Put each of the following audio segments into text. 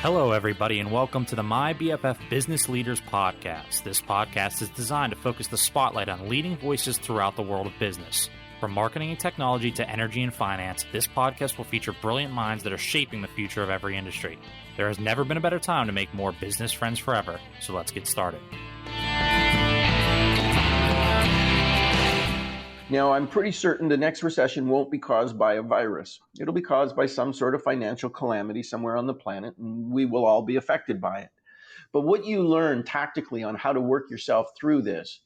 Hello, everybody, and welcome to the My BFF Business Leaders Podcast. This podcast is designed to focus the spotlight on leading voices throughout the world of business. From marketing and technology to energy and finance, this podcast will feature brilliant minds that are shaping the future of every industry. There has never been a better time to make more business friends forever, so let's get started. Now, I'm pretty certain the next recession won't be caused by a virus. It'll be caused by some sort of financial calamity somewhere on the planet, and we will all be affected by it. But what you learn tactically on how to work yourself through this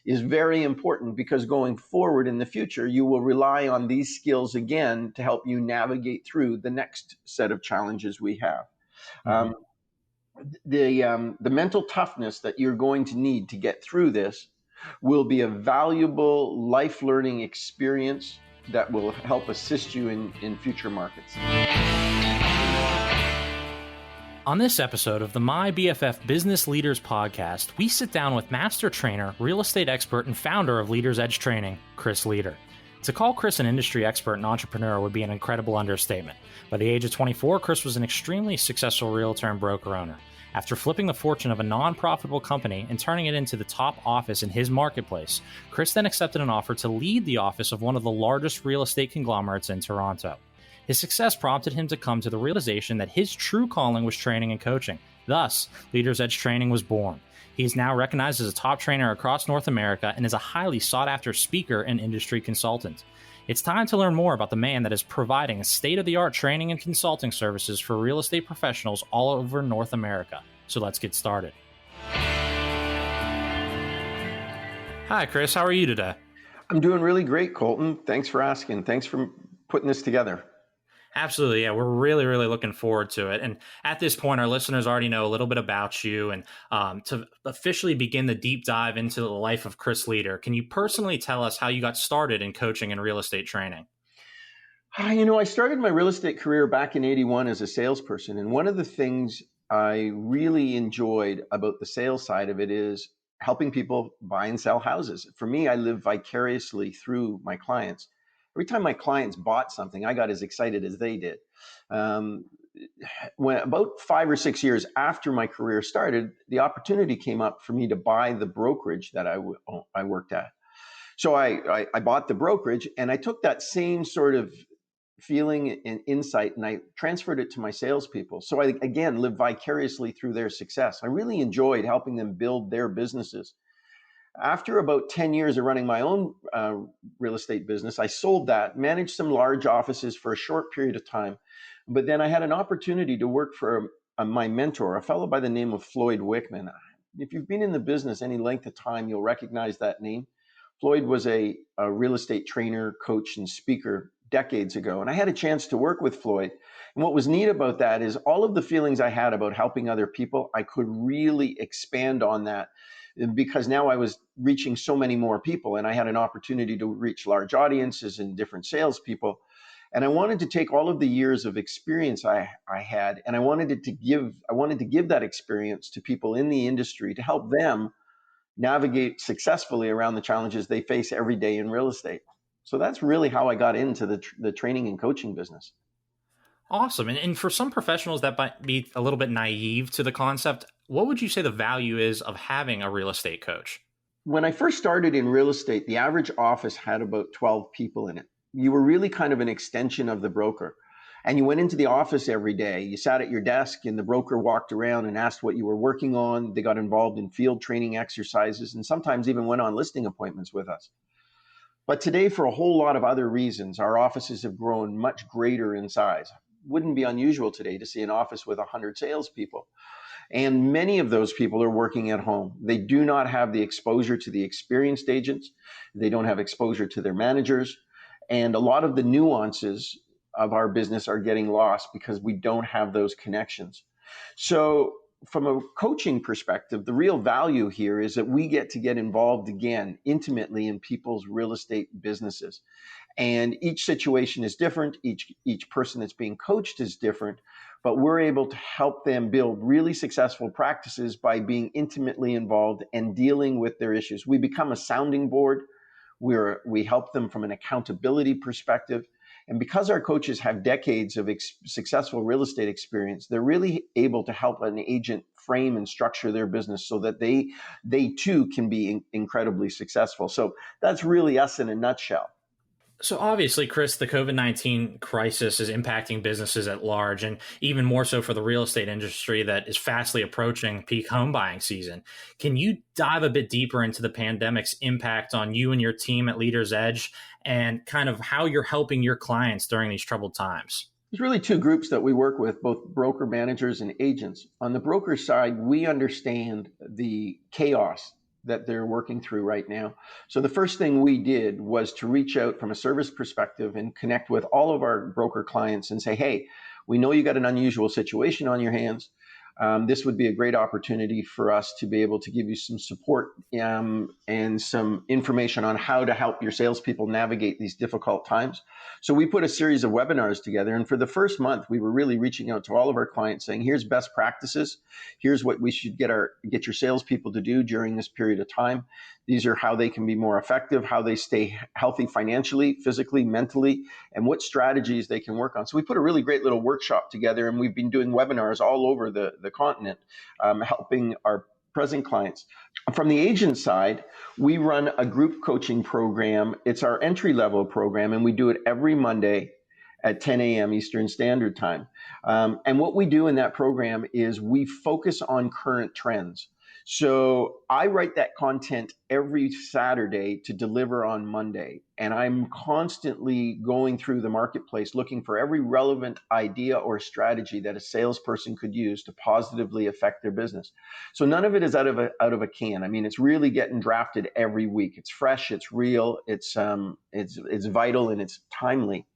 is very important, because going forward in the future, you will rely on these skills again to help you navigate through the next set of challenges we have. The mental toughness that you're going to need to get through this will be a valuable life learning experience that will help assist you in future markets. On this episode of the My BFF Business Leaders Podcast, we sit down with master trainer, real estate expert, and founder of Leaders Edge Training, Chris Leader. To call Chris an industry expert and entrepreneur would be an incredible understatement. By the age of 24, Chris was an extremely successful realtor and broker owner. After flipping the fortune of a non-profitable company and turning it into the top office in his marketplace, Chris then accepted an offer to lead the office of one of the largest real estate conglomerates in Toronto. His success prompted him to come to the realization that his true calling was training and coaching. Thus, Leaders Edge Training was born. He is now recognized as a top trainer across North America and is a highly sought-after speaker and industry consultant. It's time to learn more about the man that is providing state-of-the-art training and consulting services for real estate professionals all over North America. So let's get started. Hi, Chris. How are you today? I'm doing really great, Colton. Thanks for asking. Thanks for putting this together. Absolutely. Yeah, we're really looking forward to it. And at this point, our listeners already know a little bit about you. And to officially begin the deep dive into the life of Chris Leader, can you personally tell us how you got started in coaching and real estate training? I started my real estate career back in '81 as a salesperson. And one of the things I really enjoyed about the sales side of it is helping people buy and sell houses. For me, I live vicariously through my clients. Every time my clients bought something, I got as excited as they did. When about 5 or 6 years after my career started, the opportunity came up for me to buy the brokerage that I worked at. So I bought the brokerage, and I took that same sort of feeling and insight, and I transferred it to my salespeople. So I, again, lived vicariously through their success. I really enjoyed helping them build their businesses. After about 10 years of running my own real estate business, I sold that, managed some large offices for a short period of time. But then I had an opportunity to work for my mentor, a fellow by the name of Floyd Wickman. If you've been in the business any length of time, you'll recognize that name. Floyd was a real estate trainer, coach, and speaker decades ago. And I had a chance to work with Floyd. And what was neat about that is all of the feelings I had about helping other people, I could really expand on that, because now I was reaching so many more people, and I had an opportunity to reach large audiences and different salespeople. And I wanted to take all of the years of experience I had, and I wanted to give that experience to people in the industry to help them navigate successfully around the challenges they face every day in real estate. So that's really how I got into the training and coaching business. Awesome. And for some professionals that might be a little bit naive to the concept, what would you say the value is of having a real estate coach? When I first started in real estate, the average office had about 12 people in it. You were really kind of an extension of the broker. And you went into the office every day. You sat at your desk, and the broker walked around and asked what you were working on. They got involved in field training exercises, and sometimes even went on listing appointments with us. But today, for a whole lot of other reasons, our offices have grown much greater in size. Wouldn't be unusual today to see an office with 100 salespeople. And many of those people are working at home. They do not have the exposure to the experienced agents. They don't have exposure to their managers. And a lot of the nuances of our business are getting lost because we don't have those connections. So from a coaching perspective, the real value here is that we get to get involved again intimately in people's real estate businesses. And each situation is different. Each person that's being coached is different, but we're able to help them build really successful practices by being intimately involved and dealing with their issues. We become a sounding board. We help them from an accountability perspective, And because our coaches have decades of successful real estate experience, they're really able to help an agent frame and structure their business so that they too can be incredibly successful. So that's really us in a nutshell. So obviously, Chris, the COVID-19 crisis is impacting businesses at large, and even more so for the real estate industry that is fastly approaching peak home buying season. Can you dive a bit deeper into the pandemic's impact on you and your team at Leaders Edge and kind of how you're helping your clients during these troubled times? There's really two groups that we work with, both broker managers and agents. On the broker side, we understand the chaos that they're working through right now. So the first thing we did was to reach out from a service perspective and connect with all of our broker clients and say, hey, we know you got an unusual situation on your hands. This would be a great opportunity for us to be able to give you some support and some information on how to help your salespeople navigate these difficult times. So we put a series of webinars together. And for the first month, we were really reaching out to all of our clients saying, here's best practices. Here's what we should get your salespeople to do during this period of time. These are how they can be more effective, how they stay healthy financially, physically, mentally, and what strategies they can work on. So we put a really great little workshop together, and we've been doing webinars all over the continent, helping our present clients. From the agent side, we run a group coaching program. It's our entry-level program, and we do it every Monday at 10 a.m. Eastern Standard Time. And what we do in that program is we focus on current trends. So I write that content every Saturday to deliver on Monday. And I'm constantly going through the marketplace looking for every relevant idea or strategy that a salesperson could use to positively affect their business. So none of it is out of a can. I mean, it's really getting drafted every week. It's fresh, it's real, it's vital, and it's timely.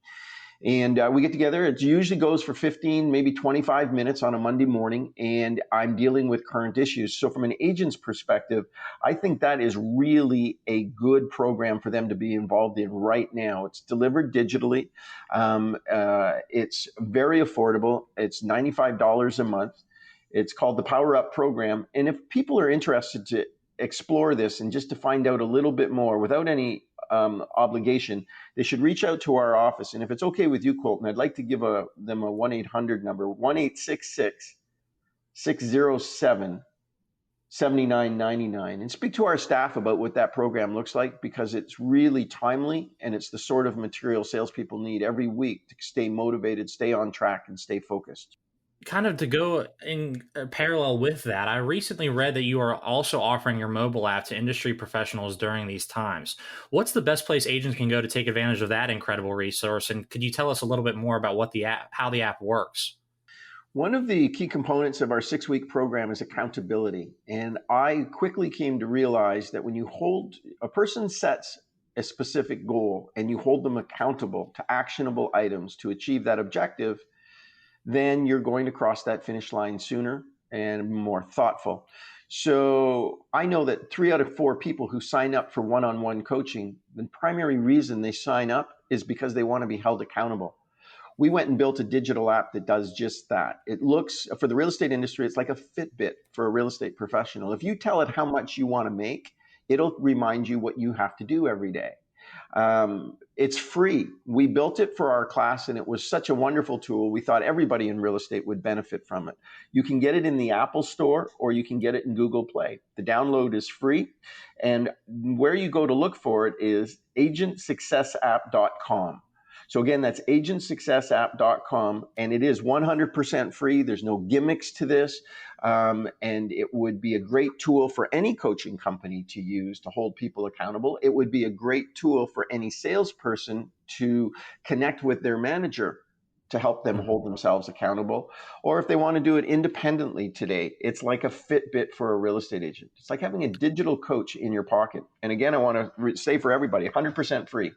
And we get together. It usually goes for 15, maybe 25 minutes on a Monday morning, and I'm dealing with current issues. So from an agent's perspective, I think that is really a good program for them to be involved in right now. It's delivered digitally. It's very affordable. It's $95 a month. It's called the Power Up program. And if people are interested to explore this and just to find out a little bit more without any obligation, they should reach out to our office. And if it's okay with you, Colton, I'd like to give them a 1-800 number, 1-866-607-7999, and speak to our staff about what that program looks like, because it's really timely and it's the sort of material salespeople need every week to stay motivated, stay on track, and stay focused. Kind of to go in parallel with that, I recently read that you are also offering your mobile app to industry professionals during these times. What's the best place agents can go to take advantage of that incredible resource? And could you tell us a little bit more about how the app works? One of the key components of our 6-week program is accountability. And I quickly came to realize that when a person sets a specific goal and you hold them accountable to actionable items to achieve that objective, then you're going to cross that finish line sooner and more thoughtful. So I know that 3 out of 4 people who sign up for one-on-one coaching, the primary reason they sign up is because they want to be held accountable. We went and built a digital app that does just that. It looks, for the real estate industry, it's like a Fitbit for a real estate professional. If you tell it how much you want to make, it'll remind you what you have to do every day. It's free. We built it for our class, and it was such a wonderful tool. We thought everybody in real estate would benefit from it. You can get it in the Apple Store or you can get it in Google Play. The download is free. And where you go to look for it is agentsuccessapp.com. So again, that's agentsuccessapp.com, and it is 100% free. There's no gimmicks to this. And it would be a great tool for any coaching company to use to hold people accountable. It would be a great tool for any salesperson to connect with their manager to help them hold themselves accountable. Or if they want to do it independently today, it's like a Fitbit for a real estate agent. It's like having a digital coach in your pocket. And again, I want to say for everybody, 100% free.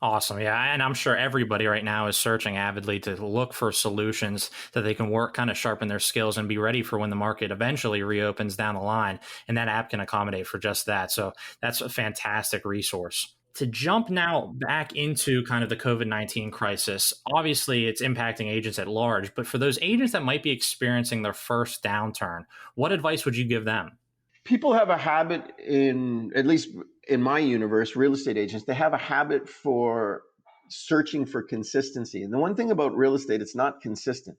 Awesome. Yeah. And I'm sure everybody right now is searching avidly to look for solutions that they can work, kind of sharpen their skills and be ready for when the market eventually reopens down the line. And that app can accommodate for just that. So that's a fantastic resource. To jump now back into kind of the COVID-19 crisis, obviously it's impacting agents at large, but for those agents that might be experiencing their first downturn, what advice would you give them? People have a habit at least in my universe, real estate agents, they have a habit for searching for consistency. And the one thing about real estate, it's not consistent.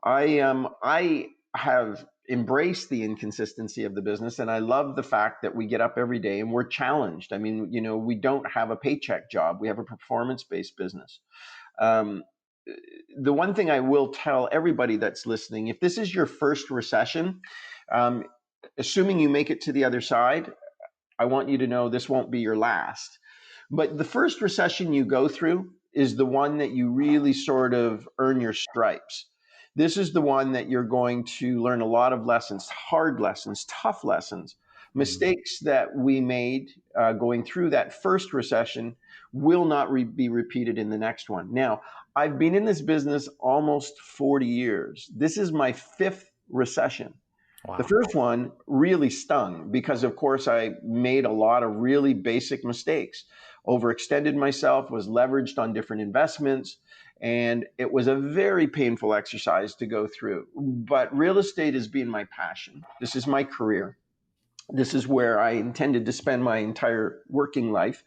I have embraced the inconsistency of the business, and I love the fact that we get up every day and we're challenged. I mean, we don't have a paycheck job. We have a performance-based business. The one thing I will tell everybody that's listening, if this is your first recession, assuming you make it to the other side, I want you to know this won't be your last. But the first recession you go through is the one that you really sort of earn your stripes. This is the one that you're going to learn a lot of lessons, hard lessons, tough lessons. Mistakes that we made going through that first recession will not be repeated in the next one. Now, I've been in this business almost 40 years. This is my fifth recession. Wow. The first one really stung because, of course, I made a lot of really basic mistakes. Overextended myself, was leveraged on different investments, and it was a very painful exercise to go through. But real estate has been my passion. This is my career. This is where I intended to spend my entire working life.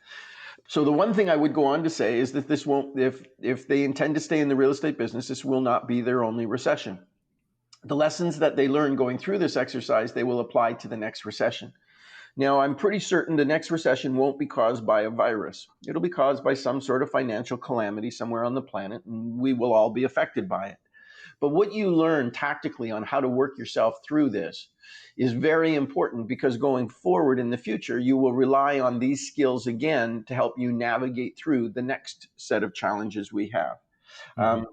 So the one thing I would go on to say is that this won't, if they intend to stay in the real estate business, this will not be their only recession. The lessons that they learn going through this exercise, they will apply to the next recession. Now, I'm pretty certain the next recession won't be caused by a virus. It'll be caused by some sort of financial calamity somewhere on the planet, and we will all be affected by it. But what you learn tactically on how to work yourself through this is very important, because going forward in the future, you will rely on these skills again to help you navigate through the next set of challenges we have. Mm-hmm.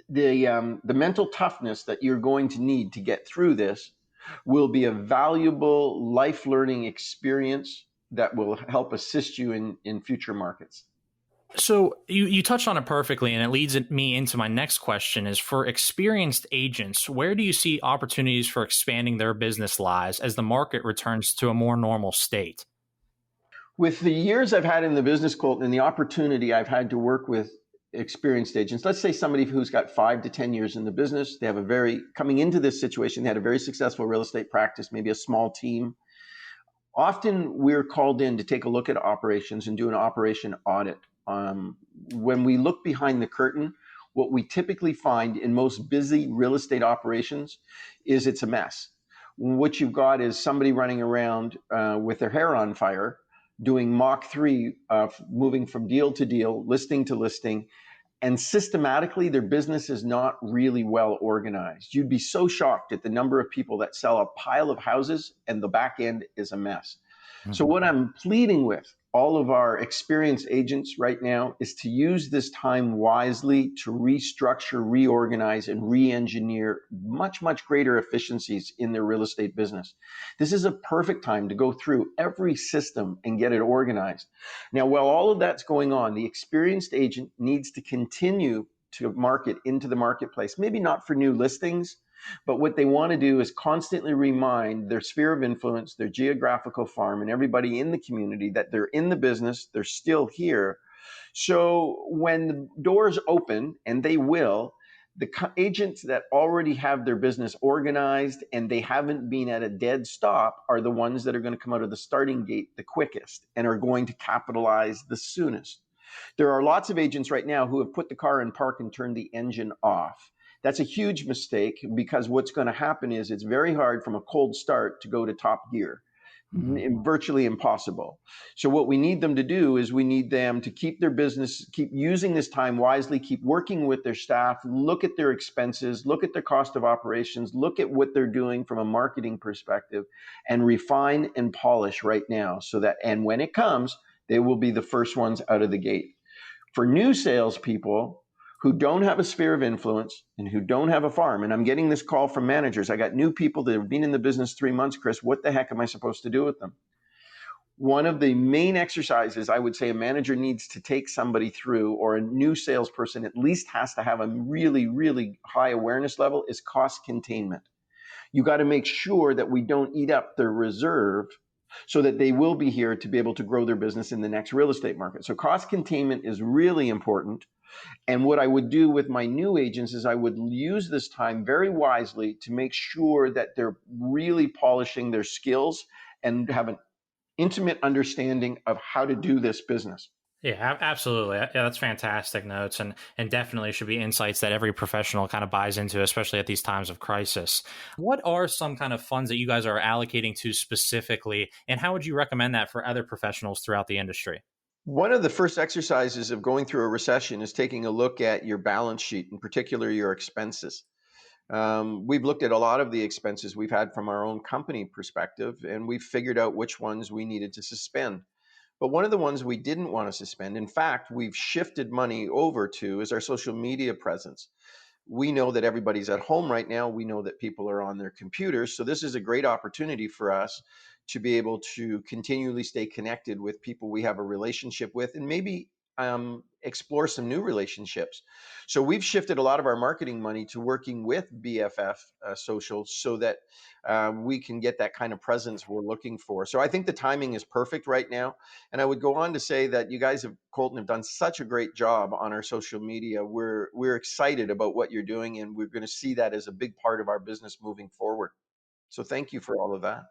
The mental toughness that you're going to need to get through this will be a valuable life learning experience that will help assist you in future markets. So you touched on it perfectly, and it leads me into my next question is, for experienced agents, where do you see opportunities for expanding their business lies as the market returns to a more normal state? With the years I've had in the business, Colton, and the opportunity I've had to work with experienced agents, let's say somebody who's got 5 to 10 years in the business, they have coming into this situation, they had a very successful real estate practice, maybe a small team. Often we're called in to take a look at operations and do an operation audit. When we look behind the curtain, what we typically find in most busy real estate operations is it's a mess. What you've got is somebody running around with their hair on fire, doing Mach 3, moving from deal to deal, listing to listing, and systematically their business is not really well organized. You'd be so shocked at the number of people that sell a pile of houses and the back end is a mess. Mm-hmm. So what I'm pleading with all of our experienced agents right now is to use this time wisely to restructure, reorganize, and re-engineer much, much greater efficiencies in their real estate business. This is a perfect time to go through every system and get it organized. Now, while all of that's going on, the experienced agent needs to continue to market into the marketplace, maybe not for new listings, but what they want to do is constantly remind their sphere of influence, their geographical farm, and everybody in the community that they're in the business, they're still here. So when the doors open, and they will, the agents that already have their business organized and they haven't been at a dead stop are the ones that are going to come out of the starting gate the quickest and are going to capitalize the soonest. There are lots of agents right now who have put the car in park and turned the engine off. That's a huge mistake, because what's going to happen is it's very hard from a cold start to go to top gear. Mm-hmm. Virtually impossible. So what we need them to do is we need them to keep their business, keep using this time wisely, keep working with their staff, look at their expenses, look at their cost of operations, look at what they're doing from a marketing perspective, and refine and polish right now so that, and when it comes, they will be the first ones out of the gate. For new salespeople who don't have a sphere of influence and who don't have a farm, and I'm getting this call from managers. I got new people that have been in the business 3 months, Chris. What the heck am I supposed to do with them? One of the main exercises I would say a manager needs to take somebody through, or a new salesperson at least has to have a really, really high awareness level, is cost containment. You got to make sure that we don't eat up their reserve so that they will be here to be able to grow their business in the next real estate market. So cost containment is really important. And what I would do with my new agents is I would use this time very wisely to make sure that they're really polishing their skills and have an intimate understanding of how to do this business. Yeah, absolutely. Yeah, that's fantastic notes, and definitely should be insights that every professional kind of buys into, especially at these times of crisis. What are some kind of funds that you guys are allocating to specifically, and how would you recommend that for other professionals throughout the industry? One of the first exercises of going through a recession is taking a look at your balance sheet, in particular your expenses. We've looked at a lot of the expenses we've had from our own company perspective, and we've figured out which ones we needed to suspend. But one of the ones we didn't want to suspend, in fact, we've shifted money over to, is our social media presence. We know that everybody's at home right now. We know that people are on their computers. So this is a great opportunity for us to be able to continually stay connected with people we have a relationship with, and maybe explore some new relationships. So we've shifted a lot of our marketing money to working with BFF Social so that we can get that kind of presence we're looking for. So I think the timing is perfect right now. And I would go on to say that you guys have, Colton, have done such a great job on our social media. We're excited about what you're doing, and we're going to see that as a big part of our business moving forward. So thank you for all of that.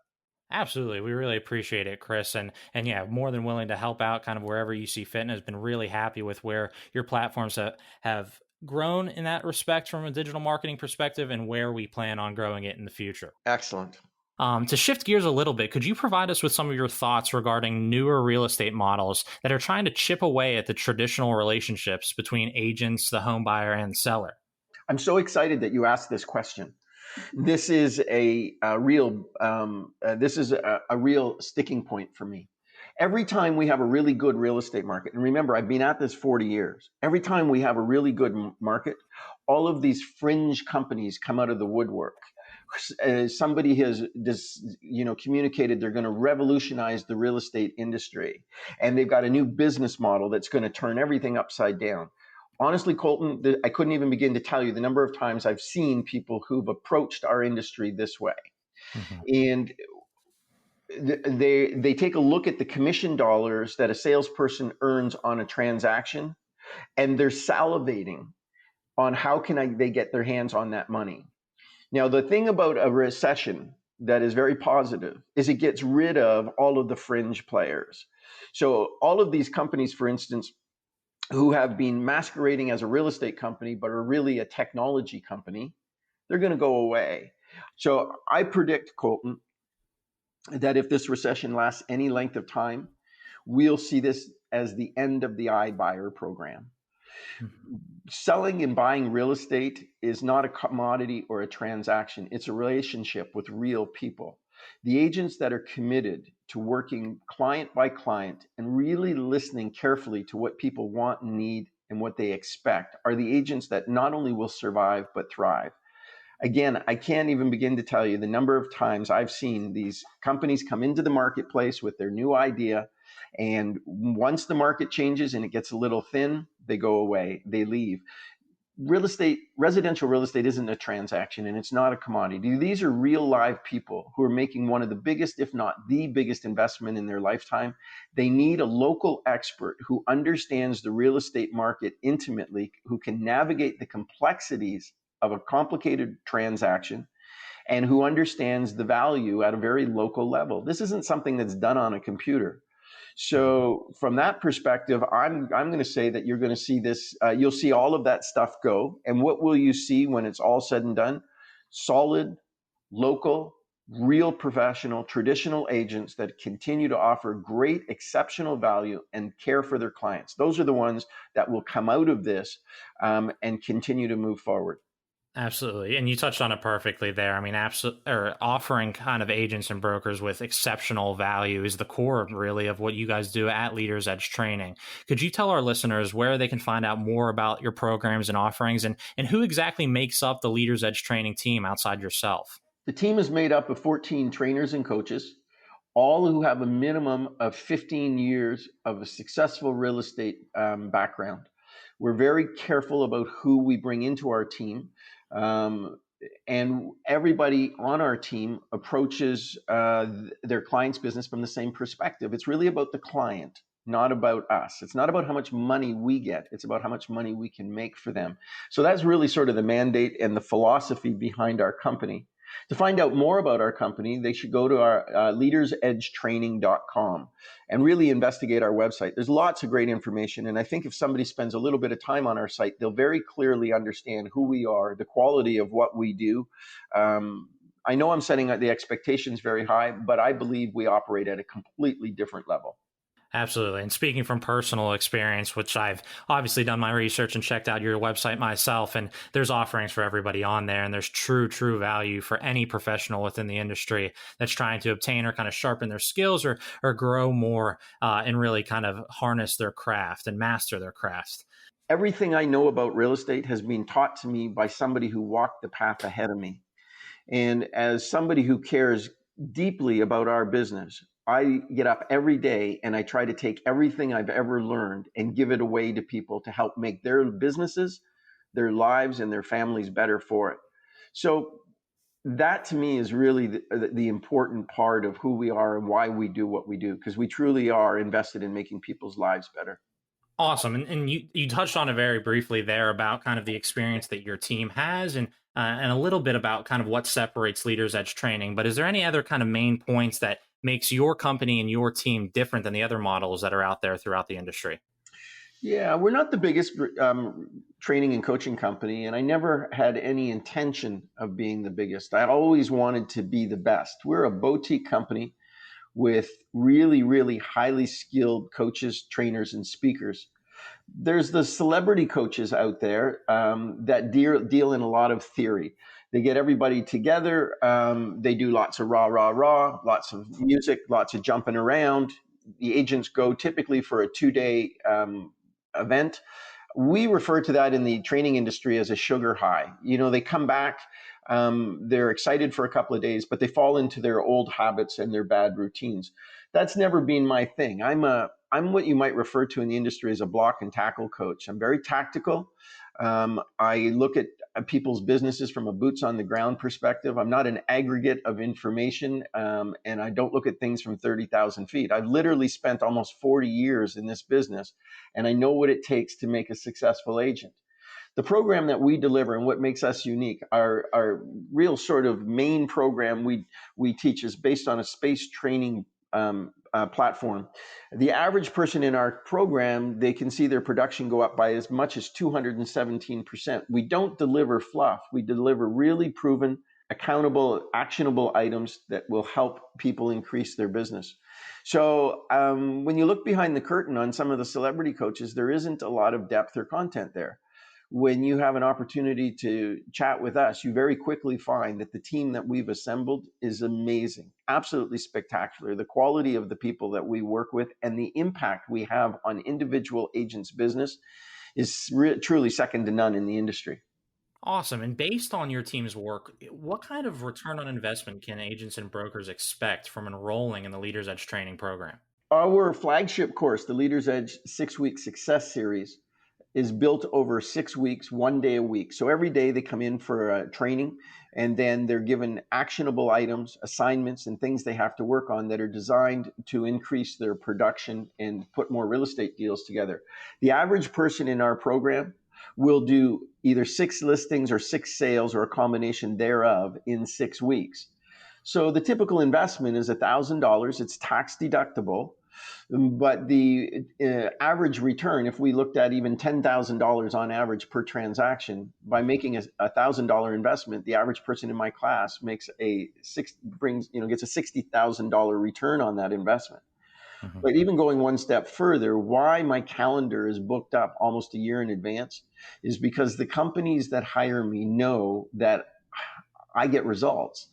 Absolutely. We really appreciate it, Chris. And yeah, more than willing to help out kind of wherever you see fit, and has been really happy with where your platforms have grown in that respect from a digital marketing perspective, and where we plan on growing it in the future. Excellent. To shift gears a little bit, could you provide us with some of your thoughts regarding newer real estate models that are trying to chip away at the traditional relationships between agents, the home buyer, and seller? I'm so excited that you asked this question. This is a real sticking point for me. Every time we have a really good real estate market, and remember, I've been at this 40 years. Every time we have a really good market, all of these fringe companies come out of the woodwork. Somebody has communicated they're going to revolutionize the real estate industry, and they've got a new business model that's going to turn everything upside down. Honestly, Colton, I couldn't even begin to tell you the number of times I've seen people who've approached our industry this way. And they take a look at the commission dollars that a salesperson earns on a transaction, and they're salivating on how can they get their hands on that money. Now, the thing about a recession that is very positive is it gets rid of all of the fringe players. So all of these companies, for instance, who have been masquerading as a real estate company but are really a technology company, they're going to go away. So I predict, Colton, that if this recession lasts any length of time, we'll see this as the end of the iBuyer program. Selling and buying real estate is not a commodity or a transaction. It's a relationship with real people. The agents that are committed to working client by client and really listening carefully to what people want and need and what they expect are the agents that not only will survive, but thrive. Again, I can't even begin to tell you the number of times I've seen these companies come into the marketplace with their new idea, and once the market changes and it gets a little thin, they go away, they leave. Residential real estate isn't a transaction, and it's not a commodity. These are real live people who are making one of the biggest, if not the biggest investment in their lifetime. They need a local expert who understands the real estate market intimately, who can navigate the complexities of a complicated transaction, and who understands the value at a very local level. This isn't something that's done on a computer. So from that perspective, I'm going to say that you're going to see this, you'll see all of that stuff go. And what will you see when it's all said and done? Solid, local, real professional, traditional agents that continue to offer great, exceptional value and care for their clients. Those are the ones that will come out of this and continue to move forward. Absolutely. And you touched on it perfectly there. I mean, offering kind of agents and brokers with exceptional value is the core, really, of what you guys do at Leaders Edge Training. Could you tell our listeners where they can find out more about your programs and offerings, and who exactly makes up the Leaders Edge Training team outside yourself? The team is made up of 14 trainers and coaches, all who have a minimum of 15 years of a successful real estate background. We're very careful about who we bring into our team. And everybody on our team approaches their client's business from the same perspective. It's really about the client, not about us. It's not about how much money we get. It's about how much money we can make for them. So that's really sort of the mandate and the philosophy behind our company. To find out more about our company, they should go to our leadersedgetraining.com and really investigate our website. There's lots of great information. And I think if somebody spends a little bit of time on our site, they'll very clearly understand who we are, the quality of what we do. I know I'm setting the expectations very high, but I believe we operate at a completely different level. Absolutely. And speaking from personal experience, which I've obviously done my research and checked out your website myself, and there's offerings for everybody on there, and there's true value for any professional within the industry that's trying to obtain or kind of sharpen their skills or grow more and really kind of harness their craft and master their craft. Everything I know about real estate has been taught to me by somebody who walked the path ahead of me. And as somebody who cares deeply about our business, I get up every day and I try to take everything I've ever learned and give it away to people to help make their businesses, their lives, and their families better for it. So that to me is really the important part of who we are and why we do what we do, because we truly are invested in making people's lives better. Awesome. And you touched on it very briefly there about kind of the experience that your team has and a little bit about kind of what separates Leaders Edge Training. But is there any other kind of main points that makes your company and your team different than the other models that are out there throughout the industry? Yeah, we're not the biggest training and coaching company, and I never had any intention of being the biggest. I always wanted to be the best. We're a boutique company with really, really highly skilled coaches, trainers, and speakers. There's the celebrity coaches out there that deal in a lot of theory. They get everybody together. They do lots of rah, lots of music, lots of jumping around. The agents go typically for a 2-day event. We refer to that in the training industry as a sugar high. You know, they come back, they're excited for a couple of days, but they fall into their old habits and their bad routines. That's never been my thing. I'm what you might refer to in the industry as a block and tackle coach. I'm very tactical. I look at people's businesses from a boots on the ground perspective. I'm not an aggregate of information, and I don't look at things from 30,000 feet. I've literally spent almost 40 years in this business, and I know what it takes to make a successful agent. The program that we deliver and what makes us unique, our real sort of main program we teach is based on a space training platform. The average person in our program, they can see their production go up by as much as 217%. We don't deliver fluff. We deliver really proven, accountable, actionable items that will help people increase their business. So when you look behind the curtain on some of the celebrity coaches, there isn't a lot of depth or content there. When you have an opportunity to chat with us, you very quickly find that the team that we've assembled is amazing, absolutely spectacular. The quality of the people that we work with and the impact we have on individual agents' business is truly second to none in the industry. Awesome. And based on your team's work, what kind of return on investment can agents and brokers expect from enrolling in the Leaders Edge training program? Our flagship course, the Leaders Edge 6-week success series, is built over 6 weeks, 1 day a week. So every day they come in for training, and then they're given actionable items, assignments, and things they have to work on that are designed to increase their production and put more real estate deals together. The average person in our program will do either 6 listings or 6 sales or a combination thereof in 6 weeks. So the typical investment is $1,000. It's tax deductible. But the average return, if we looked at even $10,000 on average per transaction, by making a $1,000 investment, the average person in my class gets a $60,000 return on that investment. Mm-hmm. But even going one step further, why my calendar is booked up almost a year in advance is because the companies that hire me know that I get results.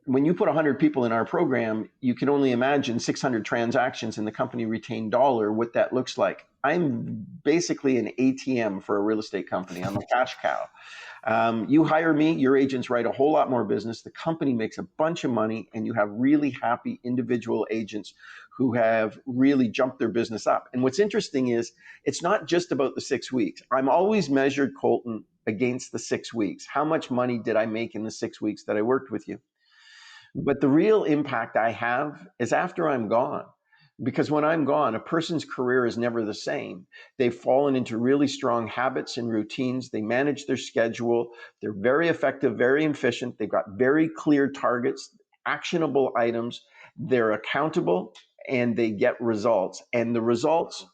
When you put 100 people in our program, you can only imagine 600 transactions in the company retained dollar, what that looks like. I'm basically an ATM for a real estate company. I'm a cash cow. You hire me, your agents write a whole lot more business. The company makes a bunch of money, and you have really happy individual agents who have really jumped their business up. And what's interesting is it's not just about the 6 weeks. I'm always measured, Colton, against the 6 weeks. How much money did I make in the 6 weeks that I worked with you? But the real impact I have is after I'm gone. Because when I'm gone, a person's career is never the same. They've fallen into really strong habits and routines. They manage their schedule. They're very effective, very efficient. They've got very clear targets, actionable items. They're accountable, and they get results. And the results,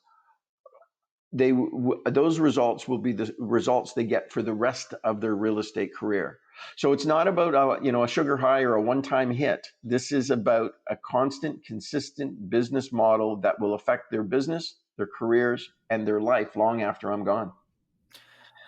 those results will be the results they get for the rest of their real estate career. So it's not about a sugar high or a one-time hit. This is about a constant, consistent business model that will affect their business, their careers, and their life long after I'm gone.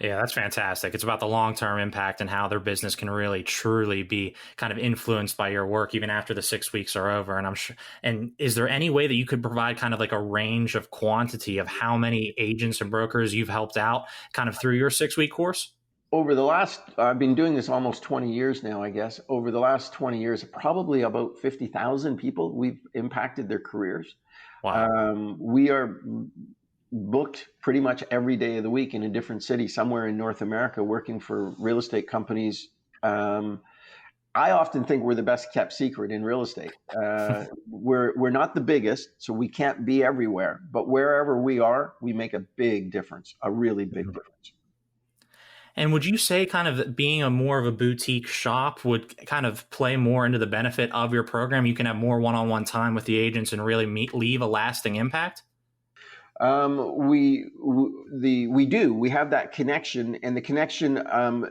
Yeah, that's fantastic. It's about the long-term impact and how their business can really truly be kind of influenced by your work even after the 6 weeks are over. And I'm sure, and is there any way that you could provide kind of like a range of quantity of how many agents and brokers you've helped out kind of through your 6-week course? I've been doing this almost 20 years now, I guess. Over the last 20 years, probably about 50,000 people we've impacted their careers. Wow. We are booked pretty much every day of the week in a different city somewhere in North America, working for real estate companies. I often think we're the best kept secret in real estate. We're not the biggest, so we can't be everywhere. But wherever we are, we make a big difference, a really big difference. And would you say kind of being more of a boutique shop would kind of play more into the benefit of your program? You can have more one-on-one time with the agents and really leave a lasting impact? We do. We have that connection, and the connection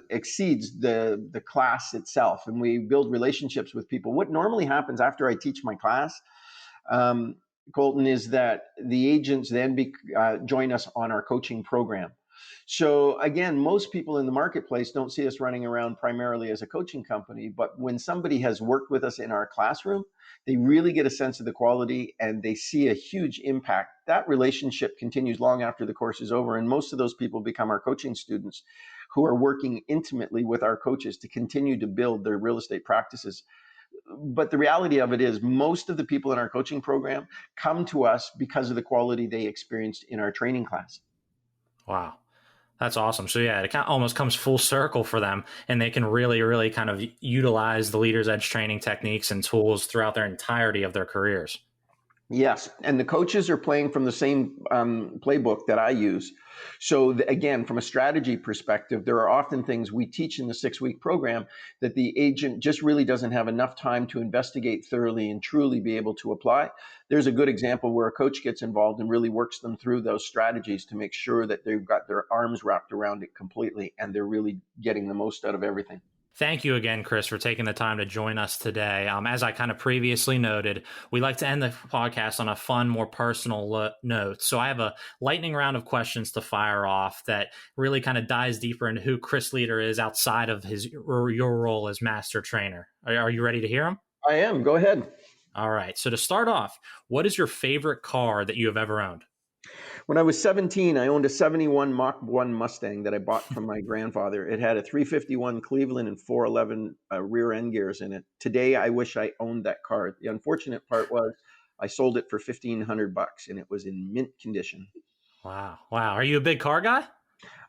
exceeds the class itself, and we build relationships with people. What normally happens after I teach my class, Colton, is that the agents then join us on our coaching program. So again, most people in the marketplace don't see us running around primarily as a coaching company, but when somebody has worked with us in our classroom, they really get a sense of the quality and they see a huge impact. That relationship continues long after the course is over, and most of those people become our coaching students who are working intimately with our coaches to continue to build their real estate practices. But the reality of it is most of the people in our coaching program come to us because of the quality they experienced in our training class. Wow. That's awesome. So yeah, it kind of almost comes full circle for them, and they can really, really kind of utilize the Leaders Edge training techniques and tools throughout their entirety of their careers. Yes, and the coaches are playing from the same playbook that I use. So again, from a strategy perspective, there are often things we teach in the 6-week program that the agent just really doesn't have enough time to investigate thoroughly and truly be able to apply. There's a good example where a coach gets involved and really works them through those strategies to make sure that they've got their arms wrapped around it completely and they're really getting the most out of everything. Thank you again, Chris, for taking the time to join us today. As I kind of previously noted, we like to end the podcast on a fun, more personal note. So I have a lightning round of questions to fire off that really kind of dives deeper into who Chris Leader is outside of your role as master trainer. Are you ready to hear them? I am. Go ahead. All right. So to start off, what is your favorite car that you have ever owned? When I was 17, I owned a 71 Mach 1 Mustang that I bought from my grandfather. It had a 351 Cleveland and 411 rear end gears in it. Today, I wish I owned that car. The unfortunate part was I sold it for $1,500 and it was in mint condition. Wow. Wow. Are you a big car guy?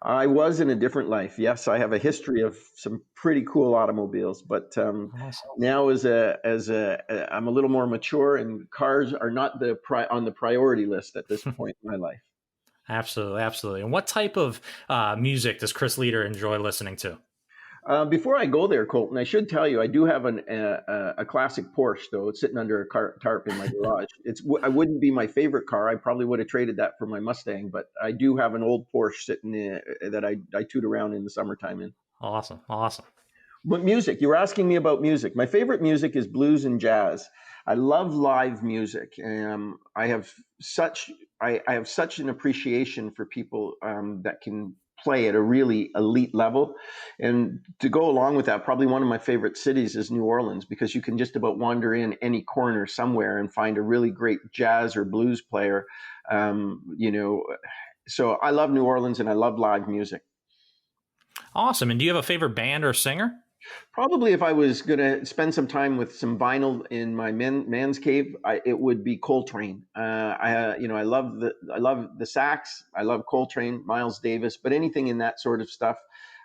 I was in a different life. Yes, I have a history of some pretty cool automobiles, but now I'm a little more mature, and cars are not on the priority list at this point in my life. Absolutely, absolutely. And what type of music does Chris Leader enjoy listening to? Before I go there, Colton, I should tell you I do have a classic Porsche, though. It's sitting under a tarp in my garage. I wouldn't be my favorite car. I probably would have traded that for my Mustang, but I do have an old Porsche sitting that I toot around in the summertime in. Awesome, awesome. But music, you were asking me about music. My favorite music is blues and jazz. I love live music. I have such an appreciation for people that can play at a really elite level. And to go along with that, probably one of my favorite cities is New Orleans, because you can just about wander in any corner somewhere and find a really great jazz or blues player. So I love New Orleans and I love live music. Awesome. And do you have a favorite band or singer? Probably if I was going to spend some time with some vinyl in my man's cave, it would be Coltrane. I love the sax. I love Coltrane, Miles Davis, but anything in that sort of stuff,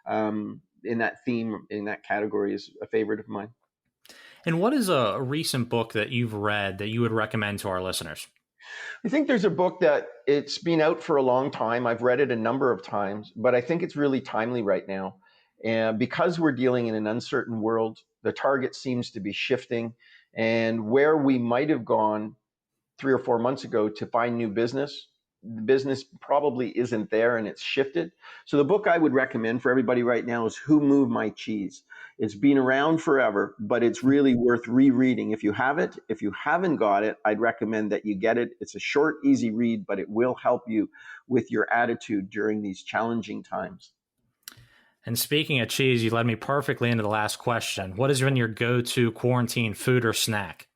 in that theme, in that category is a favorite of mine. And what is a recent book that you've read that you would recommend to our listeners? I think there's a book that it's been out for a long time. I've read it a number of times, but I think it's really timely right now. And because we're dealing in an uncertain world, the target seems to be shifting. And where we might have gone 3 or 4 months ago to find new business, the business probably isn't there and it's shifted. So the book I would recommend for everybody right now is Who Moved My Cheese? It's been around forever, but it's really worth rereading. If you have it, if you haven't got it, I'd recommend that you get it. It's a short, easy read, but it will help you with your attitude during these challenging times. And speaking of cheese, you led me perfectly into the last question. What has been your go-to quarantine food or snack?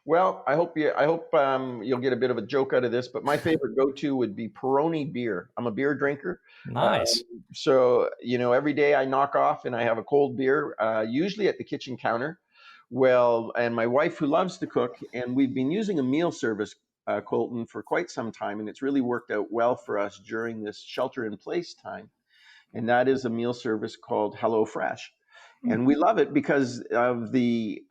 Well, I hope you'll get a bit of a joke out of this, but my favorite go-to would be Peroni beer. I'm a beer drinker. Nice. So, every day I knock off and I have a cold beer, usually at the kitchen counter. Well, and my wife who loves to cook, and we've been using a meal service, Colton, for quite some time, and it's really worked out well for us during this shelter-in-place time. And that is a meal service called HelloFresh. And we love it because of the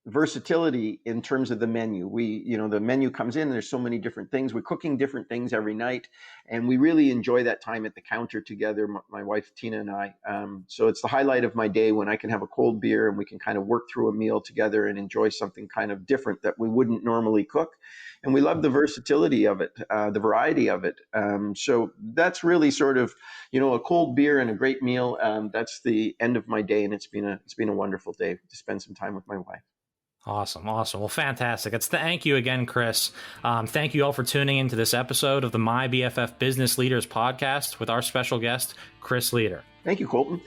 versatility in terms of the menu. The menu comes in, and there's so many different things. We're cooking different things every night, and we really enjoy that time at the counter together, my wife Tina and I. So it's the highlight of my day when I can have a cold beer and we can kind of work through a meal together and enjoy something kind of different that we wouldn't normally cook. And we love the versatility of it, the variety of it. So that's really sort of, a cold beer and a great meal. That's the end of my day, and it's been a wonderful day to spend some time with my wife. Awesome. Well, fantastic. Thank you again, Chris. Thank you all for tuning into this episode of the My BFF Business Leaders podcast with our special guest, Chris Leader. Thank you, Colton.